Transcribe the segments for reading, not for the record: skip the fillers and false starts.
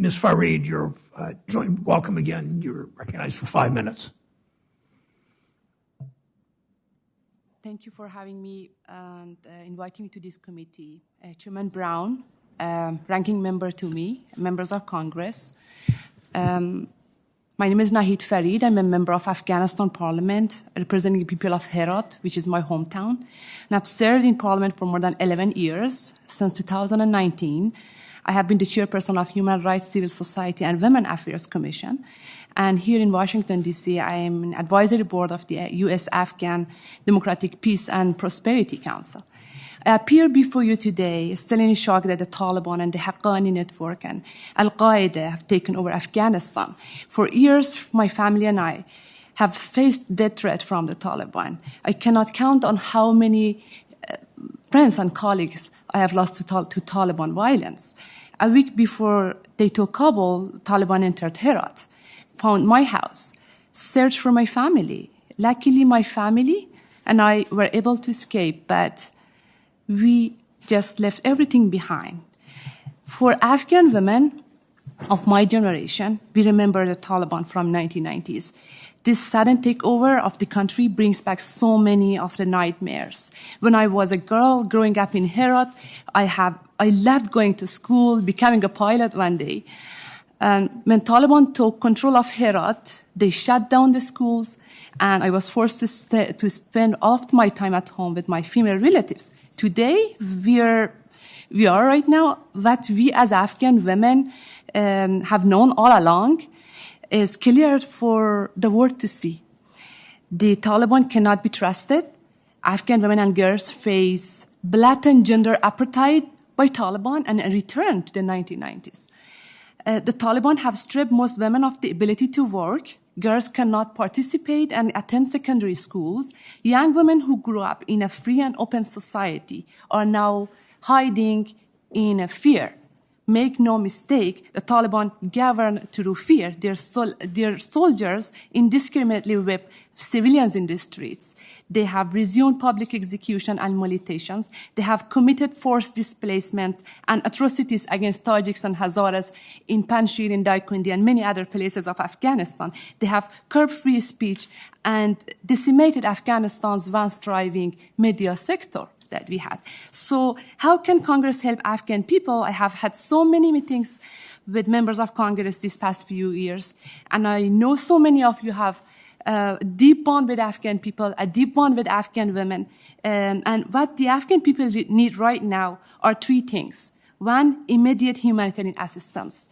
Ms. Farid, you're welcome again. You're recognized for 5 minutes. Thank you for having me and inviting me to this committee. Chairman Brown, ranking member to me, members of Congress. My name is Naheed Farid. I'm a member of Afghanistan Parliament, representing the people of Herat, which is my hometown. And I've served in Parliament for more than 11 years. Since 2019, I have been the chairperson of Human Rights, Civil Society, and Women Affairs Commission. And here in Washington, D.C., I am an advisory board of the U.S.-Afghan Democratic Peace and Prosperity Council. I appear before you today still in shock that the Taliban and the Haqqani network and Al-Qaeda have taken over Afghanistan. For years, my family and I have faced death threat from the Taliban. I cannot count on how many friends and colleagues I have lost to Taliban violence. A week before they took Kabul, Taliban entered Herat, found my house, searched for my family. Luckily, my family and I were able to escape, but we just left everything behind. For Afghan women of my generation, we remember the Taliban from 1990s. This sudden takeover of the country brings back so many of the nightmares. When I was a girl growing up in Herat, I loved going to school, becoming a pilot one day. When Taliban took control of Herat, they shut down the schools, and I was forced to spend all of my time at home with my female relatives. Today, we are right now what we as Afghan women have known all along is clear for the world to see. The Taliban cannot be trusted. Afghan women and girls face blatant gender apartheid by Taliban and a return to the 1990s. The Taliban have stripped most women of the ability to work. Girls cannot participate and attend secondary schools. Young women who grew up in a free and open society are now hiding in a fear. Make no mistake, the Taliban govern through fear. Their soldiers indiscriminately whip civilians in the streets. They have resumed public execution and molestations. They have committed forced displacement and atrocities against Tajiks and Hazaras in Panjshir, in Daikondi, and many other places of Afghanistan. They have curbed free speech and decimated Afghanistan's once thriving media sector that we had. So how can Congress help Afghan people? I have had so many meetings with members of Congress these past few years, and I know so many of you have a deep bond with Afghan people, a deep bond with Afghan women, and what the Afghan people need right now are three things. One, immediate humanitarian assistance.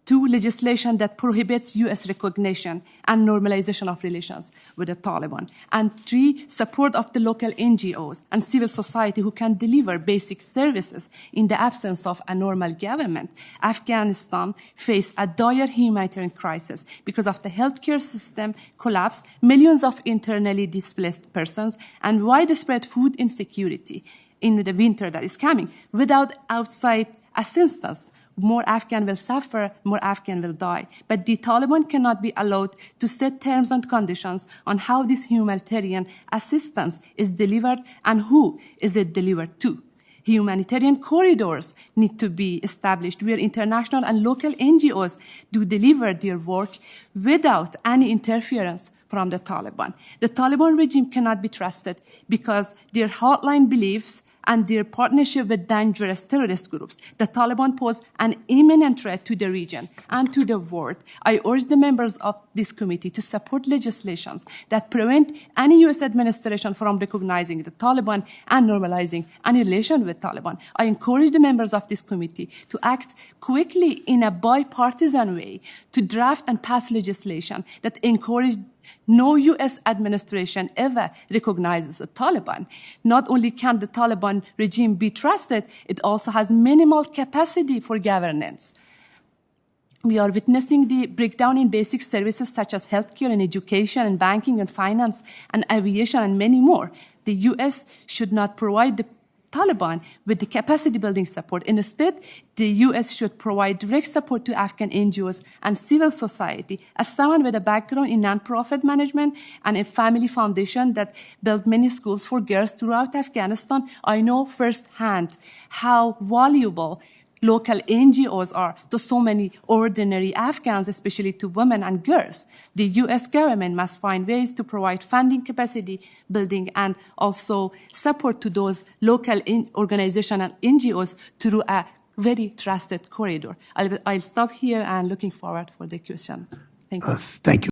Two, legislation that prohibits U.S. recognition and normalization of relations with the Taliban. And three, support of the local NGOs and civil society who can deliver basic services in the absence of a normal government. Afghanistan faced a dire humanitarian crisis because of the healthcare system collapse, millions of internally displaced persons, and widespread food insecurity in the winter that is coming. Without outside assistance, more Afghan will suffer, more Afghan will die. But the Taliban cannot be allowed to set terms and conditions on how this humanitarian assistance is delivered and who is it delivered to. Humanitarian corridors need to be established where international and local NGOs do deliver their work without any interference from the Taliban. The Taliban regime cannot be trusted because their hardline beliefs and their partnership with dangerous terrorist groups. The Taliban pose an imminent threat to the region and to the world. I urge the members of this committee to support legislations that prevent any U.S. administration from recognizing the Taliban and normalizing any relation with Taliban. I encourage the members of this committee to act quickly in a bipartisan way to draft and pass legislation that encourage no U.S. administration ever recognizes the Taliban. Not only can the Taliban regime be trusted, it also has minimal capacity for governance. We are witnessing the breakdown in basic services such as healthcare and education and banking and finance and aviation and many more. The U.S. should not provide the Taliban with the capacity building support. Instead, the U.S. should provide direct support to Afghan NGOs and civil society. As someone with a background in nonprofit management and a family foundation that built many schools for girls throughout Afghanistan, I know firsthand how valuable local NGOs are to so many ordinary Afghans, especially to women and girls. The U.S. government must find ways to provide funding, capacity building, and also support to those local organizations and NGOs through a very trusted corridor. I'll stop here and looking forward for the question. Thank you. Thank you.